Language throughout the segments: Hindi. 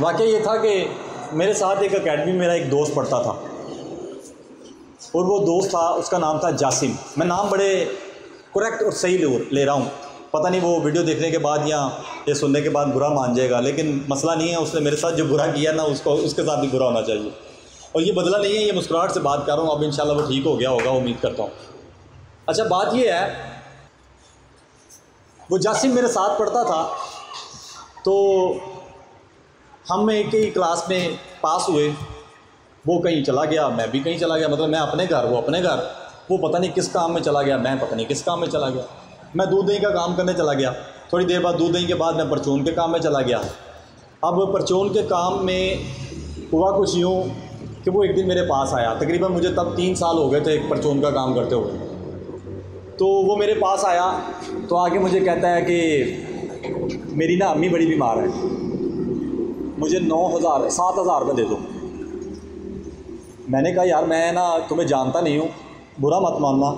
वाक़या ये था कि मेरे साथ एक एकेडमी में मेरा एक दोस्त पढ़ता था और वो दोस्त था, उसका नाम था जासिम। मैं नाम बड़े करेक्ट और सही ले रहा हूँ, पता नहीं वो वीडियो देखने के बाद या ये सुनने के बाद बुरा मान जाएगा, लेकिन मसला नहीं है, उसने मेरे साथ जो बुरा किया ना उसको उसके साथ भी बुरा होना चाहिए। और ये बदला नहीं है, ये मुस्कुराहट से बात कर रहा हूँ, अब इंशाल्लाह वो ठीक हो गया होगा, उम्मीद करता हूँ। अच्छा, बात ये है, वो जासिम मेरे साथ पढ़ता था तो हम एक ही क्लास में पास हुए। वो कहीं चला गया, मैं भी कहीं चला गया, मतलब मैं अपने घर, वो अपने घर। वो पता नहीं किस काम में चला गया, मैं पता नहीं किस काम में चला गया। मैं दूध दही का काम करने चला गया, थोड़ी देर बाद दूध दही के बाद मैं परचून के काम में चला गया। अब परचून के काम में हुआ कुछ यूँ कि वो एक दिन मेरे पास आया, तकरीबन मुझे तब 3 साल हो गए थे परचून का काम करते हुए। तो वो मेरे पास आया तो आके मुझे कहता है कि मेरी ना अम्मी बड़ी बीमार है, मुझे 7,000 रुपये दे दो। मैंने कहा यार मैं ना तुम्हें जानता नहीं हूँ, बुरा मत मानना,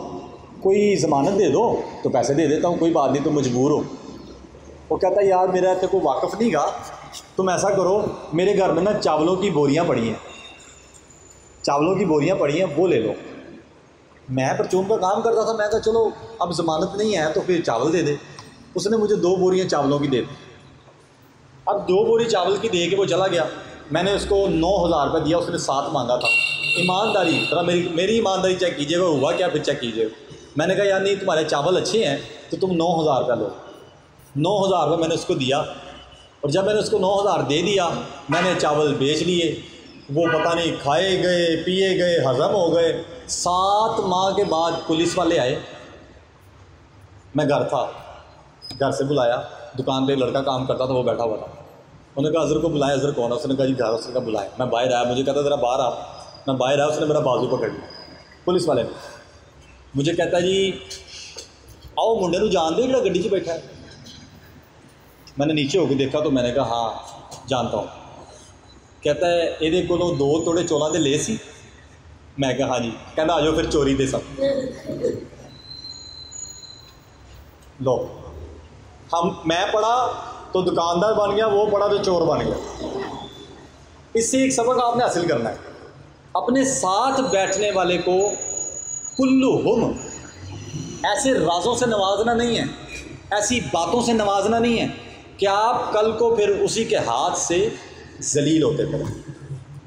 कोई ज़मानत दे दो तो पैसे दे देता हूँ, कोई बात नहीं, तुम मजबूर हो। वो कहता है यार मेरा तो कोई वाकफ़ नहीं गा, तुम ऐसा करो, मेरे घर में ना चावलों की बोरियाँ पड़ी हैं, चावलों की बोरियाँ पड़ी हैं, वो ले लो। मैं परचून का काम करता था, मैं कहा चलो अब ज़मानत नहीं है तो फिर चावल दे दे। उसने मुझे 2 बोरियाँ चावलों की दे दी। अब 2 बोरी चावल की दे के वो चला गया। मैंने उसको 9,000 रुपये दिया, उसने 7 मांगा था। ईमानदारी जरा मेरी ईमानदारी चेक कीजिएगा, हुआ क्या फिर चेक कीजिएगा। मैंने कहा यार नहीं, तुम्हारे चावल अच्छे हैं तो तुम 9,000 रुपये लो। 9,000 रुपये मैंने उसको दिया, और जब मैंने उसको 9,000 दे दिया, मैंने चावल बेच लिए। वो पता नहीं खाए गए, पिए गए, हज़म हो गए। 7 माह के बाद पुलिस वाले आए, मैं घर था, घर से बुलाया, दुकान पे एक लड़का काम करता था, वो बैठा हुआ था। उन्होंने कहा अज़र को बुलाया। अज़र कौन है? उसने कहा जी घर। उसने कहा बुलाया। मैं बाहर आया, मुझे कहता ज़रा बाहर आ। मैं बाहर आया, उसने मेरा बाजू पकड़ लिया, पुलिस वाले ने। मुझे कहता जी आओ मुंडे नूं जान दे, जो गड्डी 'च बैठा है। मैंने नीचे होकर देखा तो मैंने कहा हाँ जानता हूँ। कहता है ये को 2 तोड़े चौलों के ले सी। मैं कहा हाँ जी। कहता आ जाओ फिर चोरी दे सब लो। मैं पढ़ा तो दुकानदार बन गया, वो पढ़ा तो चोर बन गया। इससे एक सबक आपने हासिल करना है, अपने साथ बैठने वाले को कुल्लुहुम ऐसे राजों से नवाजना नहीं है, ऐसी बातों से नवाजना नहीं है कि आप कल को फिर उसी के हाथ से जलील होते फिर।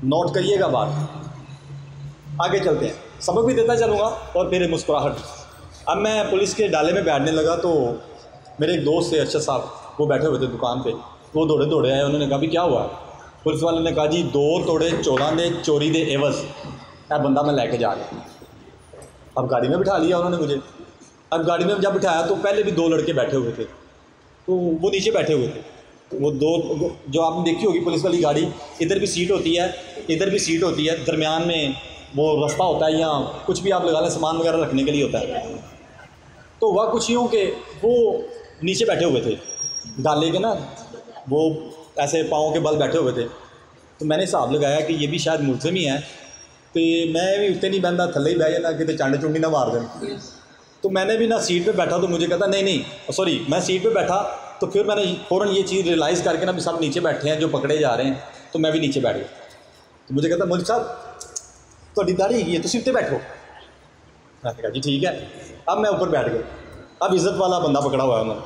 नोट करिएगा बात। आगे चलते हैं, सबक भी देता चलूँगा और फिर मुस्कुराहट। अब मैं पुलिस के डाले में बैठने लगा तो मेरे एक दोस्त थे अरशद साहब, वो बैठे हुए थे दुकान पे। वो दौड़े दौड़े आए, उन्होंने कहा भी क्या हुआ? पुलिस वाले ने कहा जी 2 तोड़े चौलां दे चोरी दे एवज है बंदा मैं लेके जा रहा। अब गाड़ी में बिठा लिया उन्होंने मुझे। अब गाड़ी में जब बिठाया तो पहले भी 2 लड़के बैठे हुए थे, तो वो नीचे बैठे हुए थे। वो 2 जो आपने देखी होगी पुलिस वाली गाड़ी, इधर भी सीट होती है, इधर भी सीट होती है, दरमियान में वो रास्ता होता है, या कुछ भी आप लगा लें सामान वगैरह रखने के लिए होता है। तो हुआ कुछ यूँ कि वो नीचे बैठे हुए थे, डाले के ना वो ऐसे पाँव के बल बैठे हुए थे। तो मैंने हिसाब लगाया कि ये भी शायद मुलजिम ही है, तो मैं भी उत्ते नहीं बहता, थले ही बह जाना कि चांडे चुंडी ना मार दें। तो मैंने भी ना सीट पे बैठा, तो मुझे कहता नहीं सॉरी, मैं सीट पे बैठा तो फिर मैंने फ़ौरन ये चीज़ रियलाइज़ करके ना भी सब नीचे बैठे हैं जो पकड़े जा रहे हैं, तो मैं भी नीचे बैठ गया। तो मुझे कहता मौलवी साहब थोड़ी दाढ़ी है तो सीट पे बैठो। मैंने कहा जी ठीक है। अब मैं ऊपर बैठ गया। अब इज़्ज़त वाला बंदा पकड़ा हुआ है उन्होंने।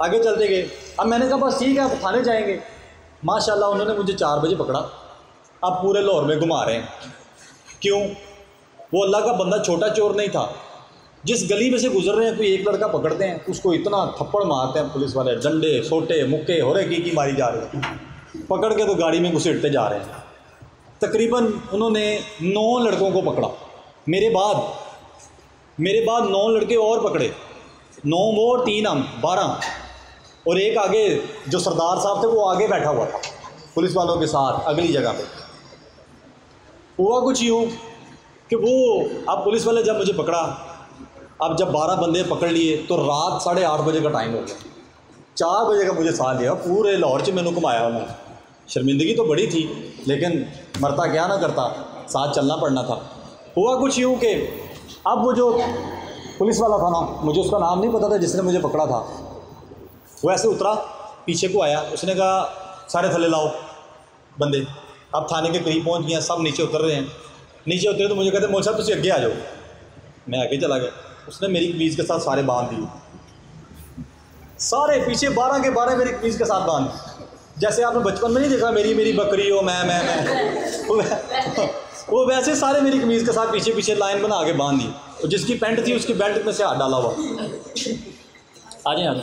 आगे चलते गए। अब मैंने कहा बस ठीक है अब थाने जाएंगे। माशाल्लाह उन्होंने मुझे 4 बजे पकड़ा। अब पूरे लाहौर में घुमा रहे हैं। क्यों? वो अल्लाह का बंदा छोटा चोर नहीं था। जिस गली में से गुजर रहे हैं कोई एक लड़का पकड़ते हैं, उसको इतना थप्पड़ मारते हैं पुलिस वाले, डंडे सोटे मुक्के हो रहे की मारी जा रही है, पकड़ के तो गाड़ी में घुसेड़ते जा रहे हैं। तकरीबन उन्होंने 9 लड़कों को पकड़ा। मेरे बाद 9 लड़के और पकड़े, 9 वो और 3 हम, 12। और एक आगे जो सरदार साहब थे वो आगे बैठा हुआ था पुलिस वालों के साथ अगली जगह पे। हुआ कुछ यूँ कि वो अब पुलिस वाले जब मुझे पकड़ा, अब जब 12 बंदे पकड़ लिए तो रात 8:30 बजे का टाइम हो गया। 4 बजे का मुझे साथ लिया, पूरे लाहौर च मैंने घुमाया उन्होंने। शर्मिंदगी तो बड़ी थी लेकिन मरता क्या ना करता, साथ चलना पड़ना था। हुआ कुछ यूँ कि अब वो जो पुलिस वाला था ना, मुझे उसका नाम नहीं पता था जिसने मुझे पकड़ा था, वो ऐसे उतरा, पीछे को आया, उसने कहा सारे थले लाओ बंदे। अब थाने के करीब पहुंच गए, सब नीचे उतर रहे हैं। नीचे उतरे तो मुझे कहते मौलवी साहब तुम अगे आ जाओ। मैं आगे चला गया। उसने मेरी कमीज़ के साथ सारे बांध दिए, सारे पीछे 12 के 12 मेरी कमीज़ के साथ बांध। जैसे आपने बचपन में नहीं देखा मेरी बकरी हो मैं वो वैसे सारे मेरी कमीज़ के साथ पीछे पीछे लाइन बना के बांध दी। और जिसकी पैंट थी उसकी बेल्ट में से हाथ डाला हुआ। आ जाए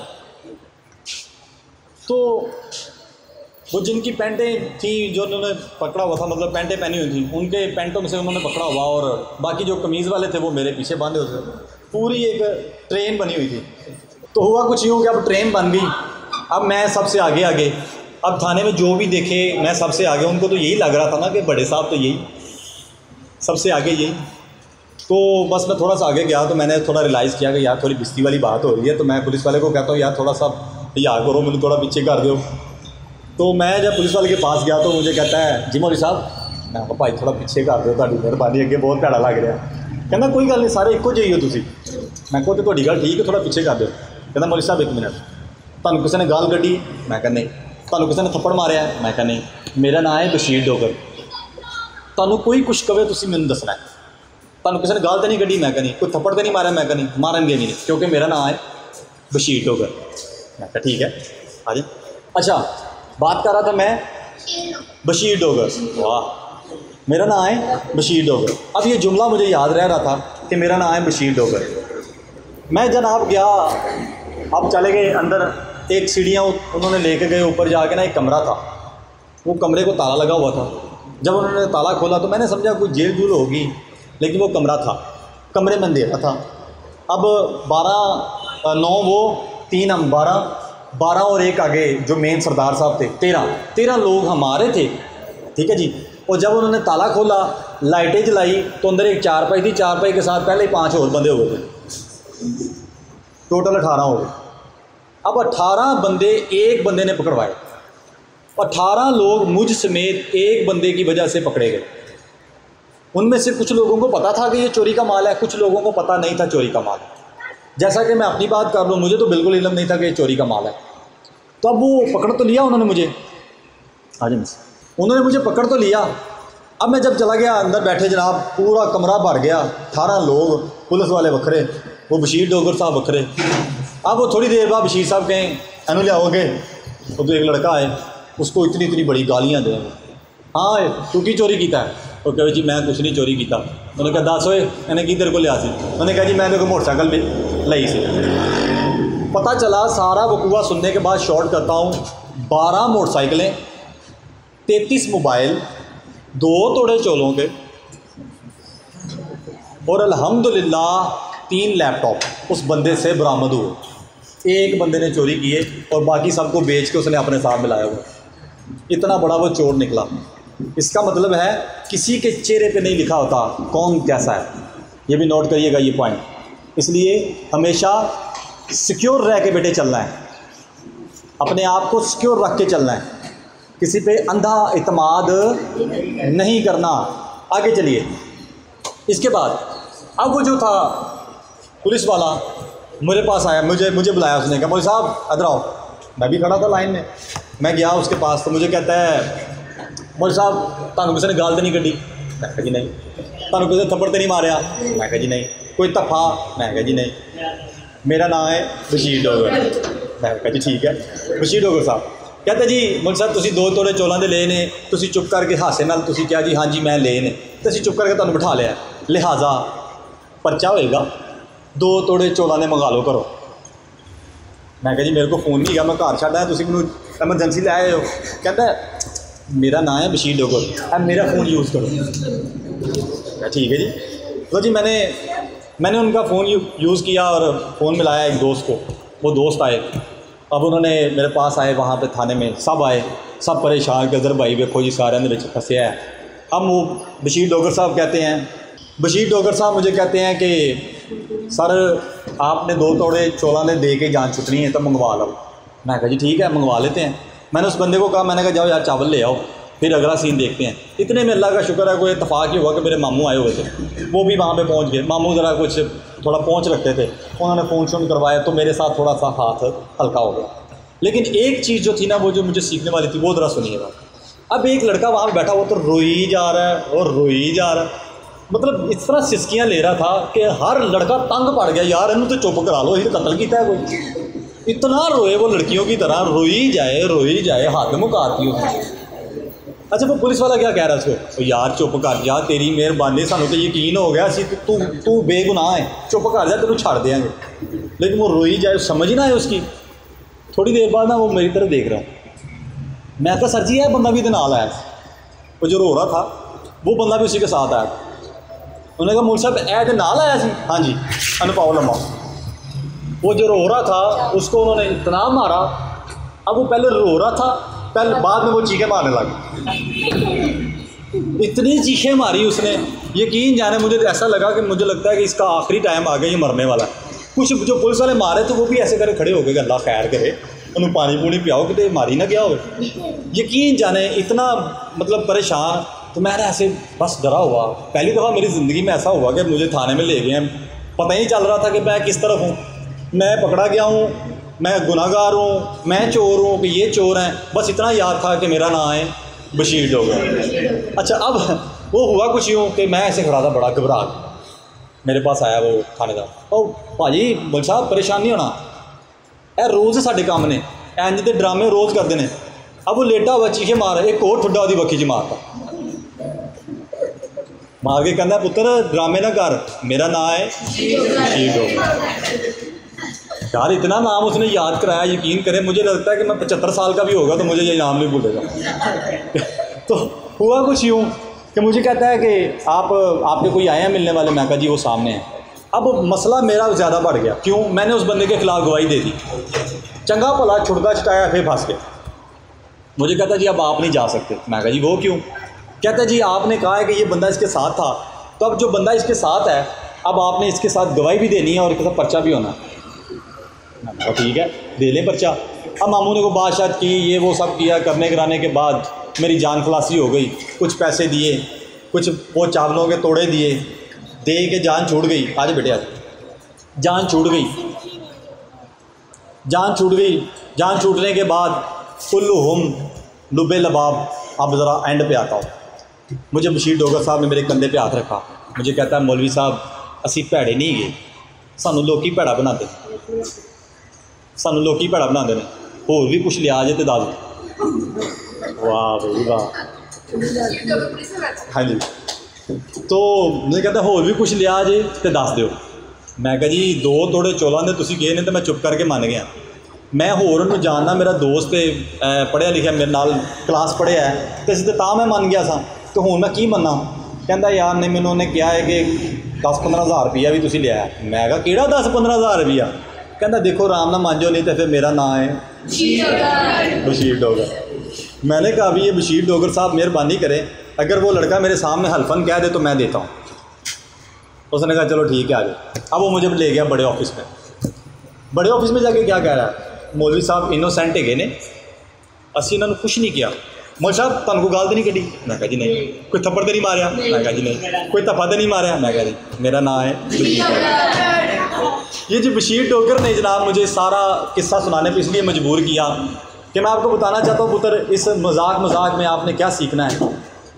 तो वो जिनकी पैंटें थी जो उन्होंने पकड़ा हुआ था, मतलब पैंटें पहनी हुई थी, उनके पैंटों में से उन्होंने पकड़ा हुआ, और बाकी जो कमीज़ वाले थे वो मेरे पीछे बांधे हुए थे। पूरी एक ट्रेन बनी हुई थी। तो हुआ कुछ यूँ कि अब ट्रेन बन गई, अब मैं सबसे आगे आगे। अब थाने में जो भी देखे मैं सबसे आगे। उनको तो यही लग रहा था ना कि बड़े साहब तो यही सबसे आगे यही। तो बस मैं थोड़ा सा आगे गया तो मैंने थोड़ा रियलाइज़ किया कि यार थोड़ी बेइज्जती वाली बात हो रही है। तो मैं पुलिस वाले को कहता हूँ यार थोड़ा सा यार करो, मुझे थोड़ा पीछे कर दो। तो मैं जब पुलिस वाले के पास गया तो मुझे कहता है जी मौलवी साहब, मैं भाई थोड़ा पीछे कर दो, तुहाडी मेहरबानी, अगे बहुत भैड़ा लग रहा। कहना कोई गल नहीं, सारे एको ਜਿਹੇ ਹੋ ਤੁਸੀਂ। मैं को तो तुहाडी गल ठीक है, थोड़ा पीछे कर दो। कहना मौलवी साहब 1 मिनट, ਤੁਹਾਨੂੰ किसी ने गाल कड्डी? मैं कहा नहीं। ਤੁਹਾਨੂੰ किसी ने थप्पड़ मारिया? मैं कहा नहीं। मेरा नाम है बशीर डोगर। ਤੁਹਾਨੂੰ कोई कुछ कहे तुसीं मैनूं दसना है। ਤੁਹਾਨੂੰ किसी ने गाल तो नहीं कड्डी? मैं कहा नहीं। कोई थप्पड़ तो नहीं मारा? मैं कहा नहीं। मारनगे भी नहीं क्योंकि मेरा नाम है बशीर डोगर। मैं कहा ठीक है आ जाए। अच्छा, बात कर रहा था मैं बशीर डोगर। वाह, मेरा नाम है बशीर डोगर। अब ये जुमला मुझे याद रह रहा था कि मेरा नाम है बशीर डोगर। मैं जनाब गया, अब चले गए अंदर। एक सीढ़ियाँ उन्होंने लेके गए ऊपर जाके ना, एक कमरा था, वो कमरे को ताला लगा हुआ था। जब उन्होंने ताला खोला तो मैंने समझा कोई जेल जूल होगी, लेकिन वो कमरा था। कमरे में अंधेरा था। अब 12-9 वो 3 हम 12 और एक आगे जो मेन सरदार साहब थे 13 लोग हमारे थे, ठीक है जी। और जब उन्होंने ताला खोला, लाइटें जलाई तो अंदर एक चारपाई थी। चारपाई के साथ पहले ही 5 और बंदे हो गए थे, टोटल 18 हो गए। अब 18 बंदे एक बंदे ने पकड़वाए। 18 लोग मुझ समेत एक बंदे की वजह से पकड़े गए। उनमें से कुछ लोगों को पता था कि ये चोरी का माल है, कुछ लोगों को पता नहीं था चोरी का माल है। जैसा कि मैं अपनी बात कर लूँ, मुझे तो बिल्कुल इल्म नहीं था कि ये चोरी का माल है। तो अब वो पकड़ तो लिया उन्होंने मुझे, हाँ जी, उन्होंने मुझे पकड़ तो लिया। अब मैं जब चला गया अंदर बैठे जनाब, पूरा कमरा भर गया, 18 लोग, पुलिस वाले बखरे, वो बशीर डोगर साहब बखरे। अब वो थोड़ी देर बाद बशीर साहब कहें एनू लियाओगे, तो एक लड़का आए, उसको इतनी बड़ी गालियाँ दें। हाँ तू की चोरी किया है? वो कहे जी मैं कुछ नहीं चोरी किया। उन्होंने कहा 10 होए, इन्हें की तेरे को लिया सी? उन्होंने कहा जी मैं तेरे को मोटरसाइकिल लाई सी। पता चला सारा वकूआ सुनने के बाद शॉर्ट करता हूँ, 12 मोटरसाइकिलें, 33 मोबाइल, 2 तोड़े चोलों के, और अल्हम्दुलिल्लाह 3 लैपटॉप उस बंदे से बरामद हुए। एक बंदे ने चोरी किए और बाकी सबको बेच के उसने अपने साथ मिलाया हुआ। इतना बड़ा वो चोर निकला। इसका मतलब है किसी के चेहरे पे नहीं लिखा होता कौन कैसा है। ये भी नोट करिएगा ये पॉइंट। इसलिए हमेशा सिक्योर रह के बेटे चलना है, अपने आप को सिक्योर रख के चलना है, किसी पे अंधा इत्माद नहीं करना। आगे चलिए। इसके बाद अब वो जो था पुलिस वाला मेरे पास आया, मुझे बुलाया। उसने कहा मौलवी साहब इधर आओ। मैं भी खड़ा था लाइन में। मैं गया उसके पास तो मुझे कहता है मौलवी साहब तुहानू किसी ने गाल तो नहीं कड्डी? मैं कहा जी नहीं। तुहानू किसी ने थप्पड़ तो नहीं मारिया? मैं कहा जी नहीं। कोई धफ्फा? मैं कहा जी नहीं। मेरा नाम है बशीर डोगर। मैं कहा जी ठीक है बशीर डोगर साहब। कहते जी मौलवी साहब तुसीं 2 तोड़े चोलों के ले ने, तुसीं चुप करके हासे नाल तुसीं कहा जी हाँ जी मैं ले ने, तो असीं चुप करके तुहानू बिठा लिया, लिहाजा परचा होएगा, 2 तोड़े चोलों ने मंगा लो करो। मैं कहा जी मेरे को फ़ोन नहीं है, मैं घर छड्ड आया, तुसीं मैनूं एमरजेंसी ले आए हो। कहता है मेरा नाम है बशीर डोगर, अब मेरा फ़ोन यूज़ करो। ठीक है जी। तो जी मैंने उनका फ़ोन यूज़ किया और फ़ोन मिलाया एक दोस्त को। वो दोस्त आए, अब उन्होंने मेरे पास आए, वहाँ पे थाने में सब आए, सब परेशान के अदर भाई वेखो जी सारे अंदर फंसया है। अब वो बशीर डोगर साहब कहते हैं, बशीर डोगर साहब मुझे कहते हैं कि सर आपने 2 तोड़े चोला ने दे के जान छुटनी है तो मंगवा लो। मैं कहा जी ठीक है मंगवा लेते हैं। मैंने उस बंदे को कहा, मैंने कहा जाओ यार चावल ले आओ, फिर अगला सीन देखते हैं। इतने में अल्लाह का शुक्र है कोई इत्तेफाक ही हुआ कि मेरे मामू आए हुए थे, वो भी वहाँ पे पहुँच गए। मामू ज़रा कुछ थोड़ा पहुँच रखते थे, उन्होंने फ़ोन शोन करवाया तो मेरे साथ थोड़ा सा हाथ हल्का हो गया। लेकिन एक चीज़ जो थी ना, वो जो मुझे सीखने वाली थी, वो ज़रा सुनिएगा। अब एक लड़का वहाँ पे बैठा हुआ तो रोई जा रहा है और रोई जा रहा है, मतलब इस तरह सिसकियाँ ले रहा था कि हर लड़का तंग पड़ गया, यार इन्हों तो चुप करा लो, ये तो कत्ल किया है कोई। इतना रोए वो लड़कियों की तरह, रोई जाए, हाथ मुकाती हो। अच्छा, वो पुलिस वाला क्या कह रहा है उसको, तो यार चुप कर जा, तेरी मेहरबानी, सानू तो यकीन हो गया सी तू बेगुनाह है, चुप कर जा, तेनू छड़ देंगे। लेकिन वो रोई जाए, समझ ना है उसकी। थोड़ी देर बाद ना वो मेरी तरफ देख रहा, मैं कहा सर जी यह बंदा भी तो नाल आया, वो जो रो रहा था वो बंदा भी उसी के साथ आया। उन्होंने कहा मौलवी साहब ऐ तो नाल आया सी? हाँ जी, अनपाओ लम्मा। वो जो रो रहा था उसको उन्होंने इतना मारा, अब वो पहले रो रहा था, पहले बाद में वो चीखें मारने लगा, इतनी चीखें मारी उसने, यकीन जाने मुझे ऐसा लगा कि मुझे लगता है कि इसका आखिरी टाइम आ गया, ये मरने वाला। कुछ जो पुलिस वाले मारे तो वो भी ऐसे करे खड़े हो गए, अल्लाह खैर करे, उन्होंने पानी पूनी पियाओ कि मारी ना गया हो। यकीन जाने इतना मतलब परेशान। तो मैंने ऐसे बस डरा हुआ, पहली दफ़ा मेरी ज़िंदगी में ऐसा हुआ कि मुझे थाने में ले गए हैं, पता ही चल रहा था कि मैं किस तरफ हूँ, मैं पकड़ा गया हूँ, मैं गुनाहगार हूँ, मैं चोर हूँ कि ये चोर हैं। बस इतना याद था कि मेरा नाम है बशीर डोगर। अच्छा, अब वो हुआ कुछ यूँ कि मैं ऐसे खड़ा था बड़ा घबरा, मेरे पास आया वो थानेदार, ओ भाजी मौलवी साहब परेशान नहीं होना, ए रोज़ साढ़े काम ने इंज के ड्रामे रोज़ करते हैं। अब वो लेटा हुआ चीखे मार, एक और ठुड्डा वो बखी च मारता, मार के कहना पुत्र ड्रामे ना कर, मेरा नाम है बशीर डोगर। यार इतना नाम उसने याद कराया, यकीन करें मुझे लगता है कि मैं 75 साल का भी होगा तो मुझे ये नाम नहीं भूलेगा। तो हुआ कुछ यूँ कि मुझे कहता है कि आपके कोई आए हैं मिलने वाले, मैं कहा जी वो सामने हैं। अब मसला मेरा ज़्यादा बढ़ गया, क्यों, मैंने उस बंदे के ख़िलाफ़ गवाही दे दी, चंगा भला छुड़का छटाया, फिर फंस गया। मुझे कहता जी अब आप नहीं जा सकते, मैं कहा जी वो क्यों? कहता जी आपने कहा है कि ये बंदा इसके साथ था, तो अब जो बंदा इसके साथ है अब आपने इसके साथ गवाही भी देनी है और इसके साथ पर्चा भी होना। मैं ठीक है दे लें पर्चा। अब मामू ने को बादशाह की, ये वो सब किया, करने कराने के बाद मेरी जान खलासी हो गई, कुछ पैसे दिए, कुछ वो चावलों के तोड़े दिए, दे के जान छूट गई। आज बेटे आज जान छूट गई, जान छूट गई। जान छूटने के बाद कुल्लुहुम लुबे लबाब। अब ज़रा एंड पे आता हूँ। मुझे बशीर डोगर साहब ने मेरे कंधे पे हाथ रखा, मुझे कहता है मौलवी साहब असी भैड़े नहीं गए, सानू लोग भैड़ा बनाते, सानू लोग भैड़ा बनाते हैं, होर भी कुछ लिया जे तो दस। वाह भाई वाह, हाँ जी। तो मुझे कहता होर भी कुछ लिया जे तो दस दो। मैं कहा जी 2 तोड़े चौलों के तुसीं कहे ने तो मैं चुप करके मान गया। मैं होर उन्होंने जानना, मेरा दोस्त है पढ़िया लिखा, मेरे नाल क्लास पढ़िया है, तो इससे तो मैं मान गया सा, तो हुण मैं की मन्ना। कहता यार नहीं, मैंने उन्हें कहा है कि 10-15 हज़ार रुपया भी तुसीं लिया। मैं कहा किहड़ा 10-15 हज़ार रुपया? कहता देखो आराम ना मांझो, नहीं तो फिर मेरा नाम है बशीर डोगर। मैंने कहा भी ये बशीर डोगर साहब मेहरबानी करें, अगर वो लड़का मेरे सामने हल्फन कह दे तो मैं देता हूँ। उसने कहा चलो ठीक है आ जाओ। अब वो मुझे ले गया बड़े ऑफिस में। बड़े ऑफिस में जाके क्या कह रहा है, मौलवी साहब इनोसेंट है ने, असी इन्होंने कुछ नहीं किया। मौलवी साहब तुहानू कोई गाल तो नहीं कढ़ी? मैं कहा जी नहीं। कोई थप्पड़ तो नहीं मारिया? मैं कहा जी नहीं। कोई धप्पा तो नहीं मारिया? मैं कहा जी मेरा नाम है। ये जो बशीर डोगर ने जनाब मुझे सारा किस्सा सुनाने पर इसलिए मजबूर किया कि मैं आपको बताना चाहता हूँ पुत्र, इस मजाक में आपने क्या सीखना है।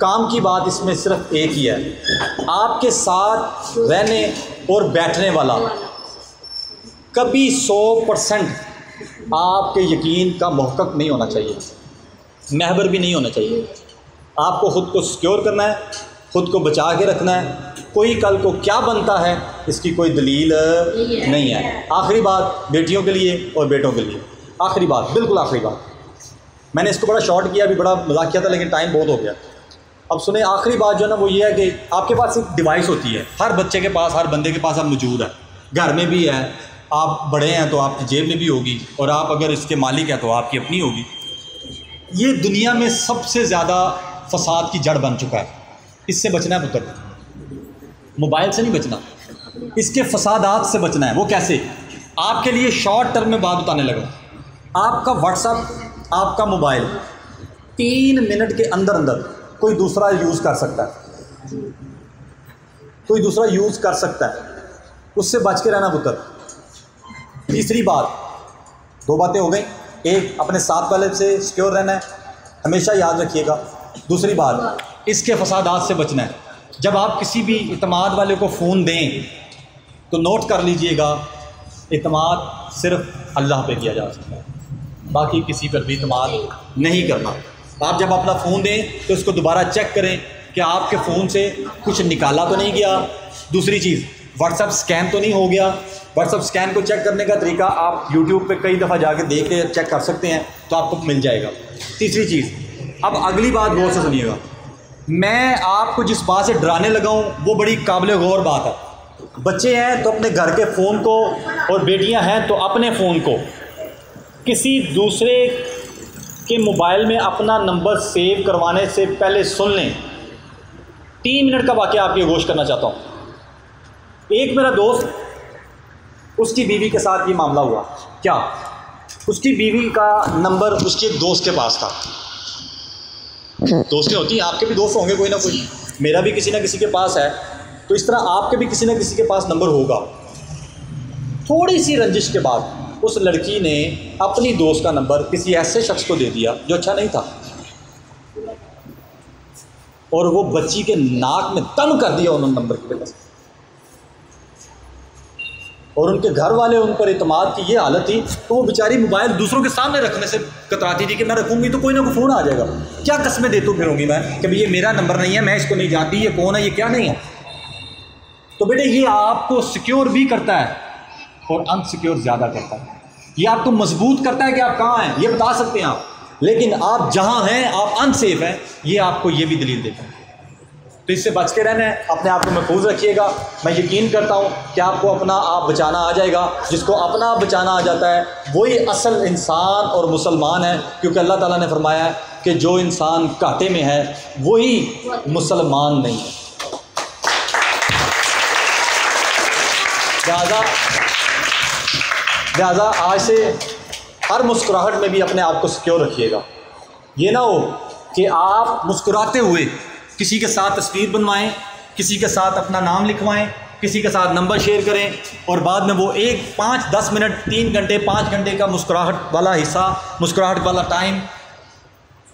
काम की बात इसमें सिर्फ एक ही है, आपके साथ रहने और बैठने वाला कभी 100% आपके यकीन का मुहक्कक नहीं होना चाहिए, महबर भी नहीं होना चाहिए। आपको ख़ुद को सिक्योर करना है, ख़ुद को बचा के रखना है। कोई कल को क्या बनता है इसकी कोई दलील नहीं है। आखिरी बात बेटियों के लिए और बेटों के लिए, आखिरी बात, बिल्कुल आखिरी बात। मैंने इसको बड़ा शॉर्ट किया, अभी बड़ा मजाक किया था, लेकिन टाइम बहुत हो गया। अब सुने, आखिरी बात जो है ना वो ये है कि आपके पास एक डिवाइस होती है, हर बच्चे के पास, हर बंदे के पास अब मौजूद है, घर में भी है। आप बड़े हैं तो आपकी जेब में भी होगी, और आप अगर इसके मालिक हैं तो आपकी अपनी होगी। ये दुनिया में सबसे ज़्यादा फसाद की जड़ बन चुका है। इससे बचना है पुत्र, मोबाइल से नहीं बचना, इसके फसादात से बचना है। वो कैसे? आपके लिए शॉर्ट टर्म में बात बताने लगा। आपका व्हाट्सअप, आपका मोबाइल 3 मिनट के अंदर अंदर कोई दूसरा यूज़ कर सकता है, कोई दूसरा यूज़ कर सकता है, उससे बच के रहना पुत्र। तीसरी बात, 2 बातें हो गई। एक अपने साथ वाले से सिक्योर रहना है, हमेशा याद रखिएगा। दूसरी बात, इसके फसादात से बचना है। जब आप किसी भी इतमाद वाले को फ़ोन दें तो नोट कर लीजिएगा, इतमाद सिर्फ अल्लाह पे किया जा सकता है, बाकी किसी पर भी इतमाद नहीं करना। आप जब अपना फ़ोन दें तो उसको दोबारा चेक करें कि आपके फ़ोन से कुछ निकाला तो नहीं गया। दूसरी चीज़, व्हाट्सएप स्कैन तो नहीं हो गया। व्हाट्सएप स्कैन को चेक करने का तरीका आप यूट्यूब पे कई दफ़ा जाके देख के चेक कर सकते हैं, तो आपको मिल जाएगा। तीसरी चीज़, अब अगली बात गौर से सुनिएगा, मैं आपको जिस बात से डराने लगा हूँ वो बड़ी काबिल गौर बात है। बच्चे हैं तो अपने घर के फ़ोन को, और बेटियाँ हैं तो अपने फ़ोन को किसी दूसरे के मोबाइल में अपना नंबर सेव करवाने से पहले सुन लें। 3 मिनट का वाक़या आपकी गोश करना चाहता हूँ। एक मेरा दोस्त, उसकी बीवी के साथ ये मामला हुआ। क्या? उसकी बीवी का नंबर उसके दोस्त के पास था। दोस्तें होती हैं, आपके भी दोस्त होंगे कोई ना कोई, मेरा भी किसी ना किसी के पास है, तो इस तरह आपके भी किसी ना किसी के पास नंबर होगा। थोड़ी सी रंजिश के बाद उस लड़की ने अपनी दोस्त का नंबर किसी ऐसे शख्स को दे दिया जो अच्छा नहीं था, और वो बच्ची के नाक में दम कर दिया उन्होंने नंबर की वजह से। और उनके घर वाले उन पर इतमाद की ये हालत थी, तो वो बेचारी मोबाइल दूसरों के सामने रखने से कतराती थी कि मैं रखूँगी तो कोई ना कोई फ़ोन आ जाएगा। क्या कस्में देती फिरूँगी मैं कि भाई ये मेरा नंबर नहीं है, मैं इसको नहीं जानती, ये कौन है, ये क्या नहीं है। तो बेटे ये आपको सिक्योर भी करता है और अनसिक्योर ज़्यादा करता है। ये आपको मजबूत करता है कि आप कहाँ हैं, ये बता सकते हैं आप, लेकिन आप जहाँ हैं आप अनसेफ हैं, ये आपको ये भी दलील देता है। तो इससे बच के रहना है, अपने आप को महफूज रखिएगा। मैं यकीन करता हूँ कि आपको अपना आप बचाना आ जाएगा। जिसको अपना आप बचाना आ जाता है वही असल इंसान और मुसलमान है, क्योंकि अल्लाह ताला ने फरमाया है कि जो इंसान घाटे में है वही मुसलमान नहीं है। लिहाजा आज से हर मुस्कुराहट में भी अपने आप को सिक्योर रखिएगा। ये ना हो कि आप मुस्कुराते हुए किसी के साथ तस्वीर बनवाएं, किसी के साथ अपना नाम लिखवाएं, किसी के साथ नंबर शेयर करें, और बाद में वो 1, 5, 10 मिनट, 3 घंटे, 5 घंटे का मुस्कुराहट वाला हिस्सा, मुस्कुराहट वाला टाइम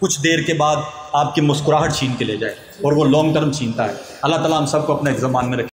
कुछ देर के बाद आपकी मुस्कुराहट छीन के ले जाए, और वो लॉन्ग टर्म छीनता है। अल्लाह ताला हम सबको अपने ज़बान में रखे।